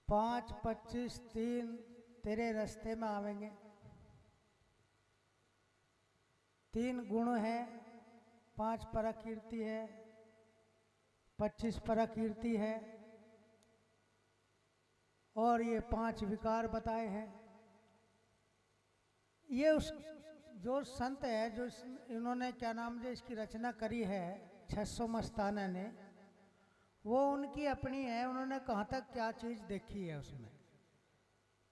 5, 25, 3 तेरे रास्ते में आवेंगे। 3 गुण है, 5 प्रकृति है, 25 प्रकृति है और ये 5 विकार बताए हैं। ये उस जो संत है जो इन्होंने क्या नाम जो इसकी रचना करी है 600 मस्ताना ने, वो उनकी अपनी है। उन्होंने कहाँ तक क्या चीज़ देखी है, उसमें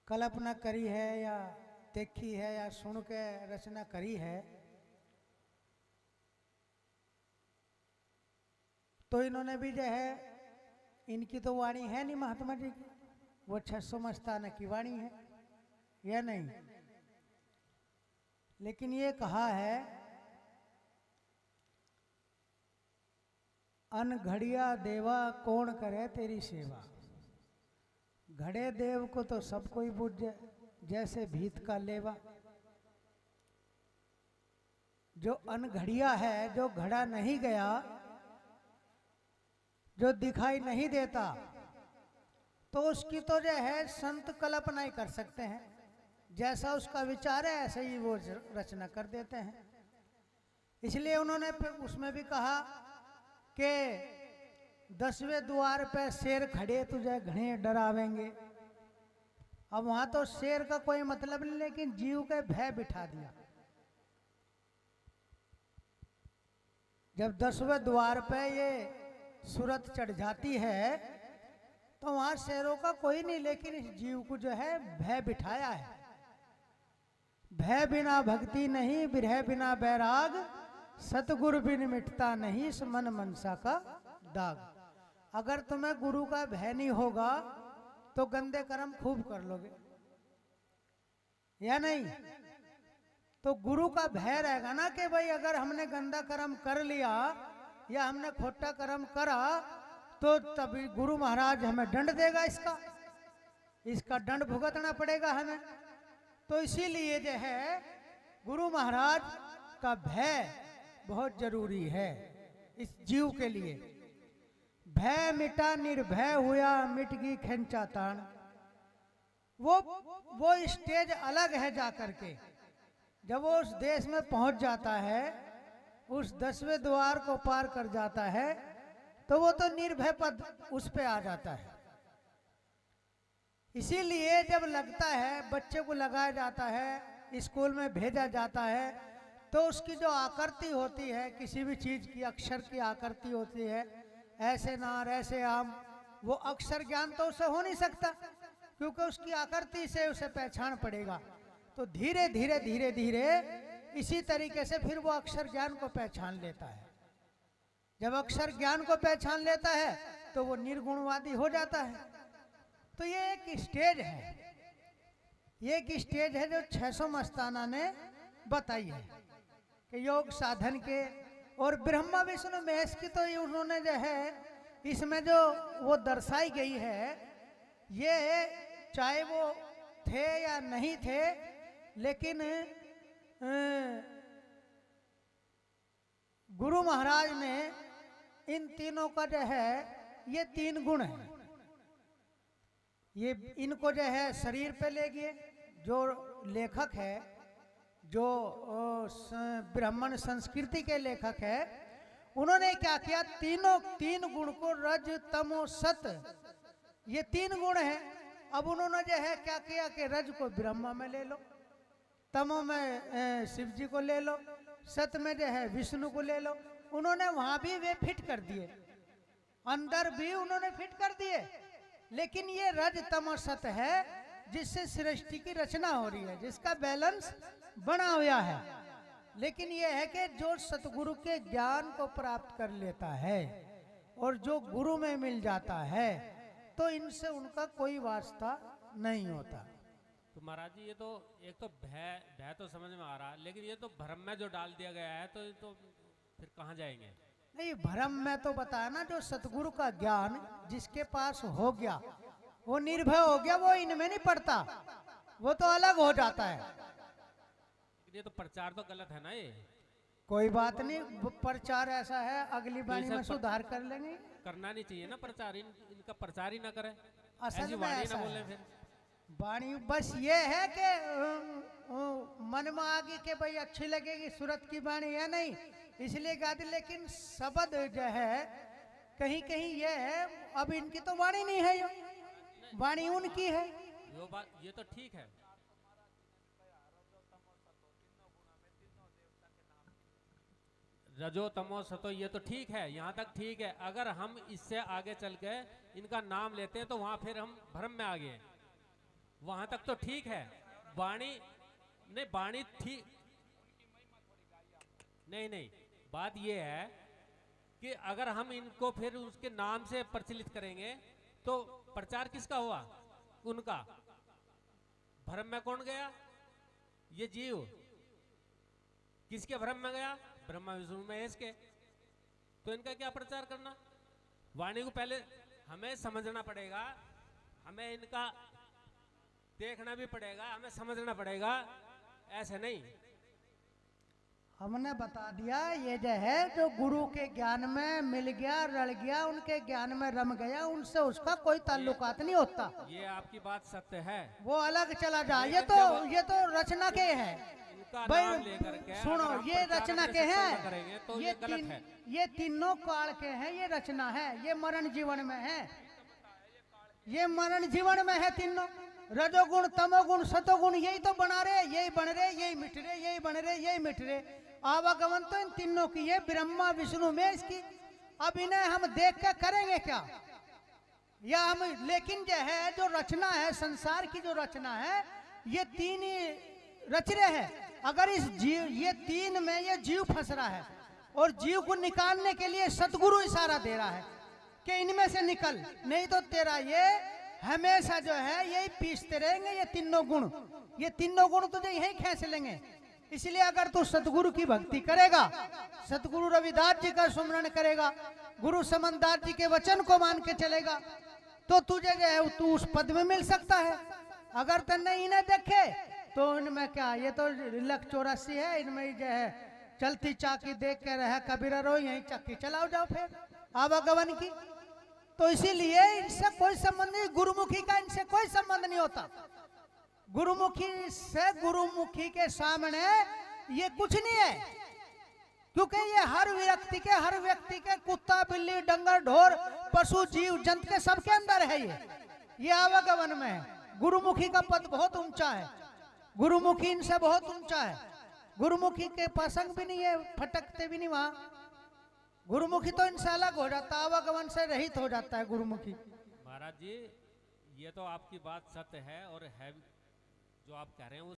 कल्पना करी है या देखी है या सुन के रचना करी है। तो इन्होंने भी जो है, इनकी तो वाणी है नहीं महात्मा जी की, वो 600 मस्ताना की वाणी है या नहीं। लेकिन ये कहा है अनघड़िया देवा कौन करे तेरी सेवा। घड़े देव को तो सब कोई पूज्य, जैसे भीत का लेवा। जो अनघड़िया है, जो घड़ा नहीं गया, जो दिखाई नहीं देता, तो उसकी तो जो है संत कल्पना ही कर सकते हैं। जैसा उसका विचार है ऐसे ही वो रचना कर देते हैं। इसलिए उन्होंने उसमें भी कहा कि 10वें द्वार पे शेर खड़े तुझे घने डरावेंगे। अब वहां तो शेर का कोई मतलब नहीं, लेकिन जीव के भय बिठा दिया। जब 10वें द्वार पे ये सूरत चढ़ जाती है तो वहां शेरों का कोई नहीं, लेकिन इस जीव को जो है भय बिठाया है। भय बिना भक्ति नहीं, विरह बिना बैराग, सतगुरु बिन मिटता नहीं, इस मन मनसा का दाग। अगर तुम्हें गुरु का भय नहीं होगा तो गंदे कर्म खूब कर लोगे या नहीं। तो गुरु का भय रहेगा ना कि भाई अगर हमने गंदा कर्म कर लिया या हमने खोटा कर्म करा तो तभी गुरु महाराज हमें दंड देगा, इसका दंड भुगतना पड़ेगा हमें। तो इसीलिए जो है गुरु महाराज का भय बहुत जरूरी है इस जीव के लिए। भय मिटा निर्भय हुआ, मिट गई खेंचा तान। वो स्टेज अलग है जाकर के। जब वो उस देश में पहुंच जाता है, उस 10वें द्वार को पार कर जाता है, तो वो तो निर्भय पद उस पे आ जाता है। इसीलिए जब लगता है, बच्चे को लगाया जाता है, स्कूल में भेजा जाता है, तो उसकी जो आकृति होती है, किसी भी चीज की अक्षर की आकृति होती है, ऐसे नार ऐसे आम, वो अक्षर ज्ञान तो उसे हो नहीं सकता, क्योंकि उसकी आकृति से उसे पहचान पड़ेगा। तो धीरे धीरे धीरे धीरे इसी तरीके से फिर वो अक्षर ज्ञान को पहचान लेता है। जब अक्षर ज्ञान को पहचान लेता है तो वो निर्गुणवादी हो जाता है। तो ये एक स्टेज है, ये एक स्टेज है जो 600 मस्ताना ने बताई है कि योग साधन के। और ब्रह्मा विष्णु महेश की तो उन्होंने जो है इसमें जो वो दर्शाई गई है, ये चाहे वो थे या नहीं थे, लेकिन गुरु महाराज ने इन तीनों का जो है, ये 3 गुण है, ये इनको जो है शरीर पे ले गए। जो लेखक है, जो ब्राह्मण संस्कृति के लेखक है, उन्होंने क्या किया, 3 गुण को रज तमो सत, ये 3 गुण है। अब उन्होंने जो है क्या किया कि रज को ब्रह्मा में ले लो, तमो में शिव जी को ले लो, सत में जो है विष्णु को ले लो। उन्होंने वहां भी वे फिट कर दिए, अंदर भी उन्होंने फिट कर दिए। लेकिन ये रज तमो सत है जिससे सृष्टि की रचना हो रही है, जिसका बैलेंस बना हुआ है। लेकिन ये है कि जो सतगुरु के ज्ञान को प्राप्त कर लेता है और जो गुरु में मिल जाता है, तो इनसे उनका कोई वास्ता नहीं होता। तो महाराज जी, ये तो एक तो भय तो समझ में आ रहा है, लेकिन ये तो भ्रम में जो डाल दिया गया है, तो फिर कहाँ जाएंगे? नहीं, भ्रम में तो बताया ना, जो सतगुरु का ज्ञान जिसके पास हो गया, वो निर्भय हो गया, वो इनमें नहीं पड़ता, वो तो अलग हो जाता है। ये तो प्रचार तो गलत है ना ये। कोई बात नहीं, प्रचार ऐसा है, अगली बारी में सुधार कर लेंगे। करना नहीं चाहिए ना प्रचार, इनका प्रचार ही ना करें। असल ऐसी में वाणी ऐसा ना बोले है। फिर। वाणी बस ये है कि मन में आ गई कि भाई अच्छी लगेगी सूरत की वाणी या नहीं, इसलिए गा दी। लेकिन शब्द जो है कहीं कहीं ये है, अब इनकी तो वाणी नहीं है, ये वाणी उनकी है। वो बात ये तो ठीक है। रजो तमो सतो ये तो ठीक है, यहाँ तक ठीक है। अगर हम इससे आगे चल के इनका नाम लेते हैं तो वहां फिर हम भ्रम में आ गए। वहां तक तो ठीक है। वाणी नहीं, वाणी ठीक नहीं नहीं, बात ये है कि अगर हम इनको फिर उसके नाम से प्रचलित करेंगे तो प्रचार किसका हुआ? उनका। भ्रम में कौन गया? ये जीव। किसके भ्रम में गया? ब्रह्मा विष्णु महेश के। तो इनका क्या प्रचार करना? वाणी को पहले हमें समझना पड़ेगा, हमें इनका देखना भी पड़ेगा, हमें समझना पड़ेगा। ऐसे नहीं। हमने बता दिया ये जो है, जो गुरु के ज्ञान में मिल गया, रल गया, उनके ज्ञान में रम गया, उनसे उसका कोई ताल्लुकात नहीं होता। ये आपकी बात सत्य है। वो अलग चला जाए। लेकिन ये तो रचना के हैं इनका भाई। नाम लेकर के सुनो, अगर हम ये प्रचार रचना अपने के सत्संग में हैं, करेंगे तो ये गलत है। ये तीनों काल के हैं, ये रचना है, ये मरण जीवन में है, ये मरण जीवन में है तीनों। रजोगुण तमोगुण सतोगुण यही तो बना रहे, यही बन रहे, यही मिट रहे, यही बन रहे, यही मिट रहे। आवागमन तो इन तीनों की है, ब्रह्मा विष्णु महेश की। अब इन्हें हम देख के करेंगे क्या? या हम, लेकिन जो है, जो रचना है संसार की, जो रचना है, ये तीन ही रच रहे हैं। अगर इस जीव, ये तीन में ये जीव फंस रहा है, और जीव को निकालने के लिए सतगुरु इशारा दे रहा है कि इनमें से निकल, नहीं तो तेरा ये हमेशा जो है यही पीसते रहेंगे। ये तीनों गुण तुझे यही खींच लेंगे। इसलिए अगर तू सतगुरु की भक्ति करेगा, सतगुरु रविदास जी का सुमरण करेगा, गुरु समनदास जी के वचन को मान के चलेगा, तो तुझे जो है तू उस पद में मिल सकता है। अगर तन्ने इन्हें देखे तो इनमें क्या, ये तो लक 84 है, इनमें जो है चलती चाकी देख के रहे कबीरा रो, यही चक्की चलाओ जाओ फिर आवागमन की। तो इसीलिए इनसे कोई संबंध नहीं, गुरुमुखी का इनसे कोई संबंध नहीं होता। गुरुमुखी से, गुरुमुखी के सामने ये कुछ नहीं है, क्योंकि ये हर व्यक्ति के कुत्ता बिल्ली डंगर ढोर पशु जीव जंतु के सबके अंदर है। ये आवागमन में है। गुरुमुखी का पद बहुत ऊंचा है, गुरुमुखी इनसे बहुत ऊंचा है। गुरुमुखी के प्रसंग भी नहीं है, फटकते भी नहीं वहां। गुरुमुखी तो इनसे अलग हो जाता है, आवागमन से रहित हो जाता है गुरुमुखी। महाराज जी, ये तो आपकी बात सत्य है, और है जो आप कह रहे हैं वो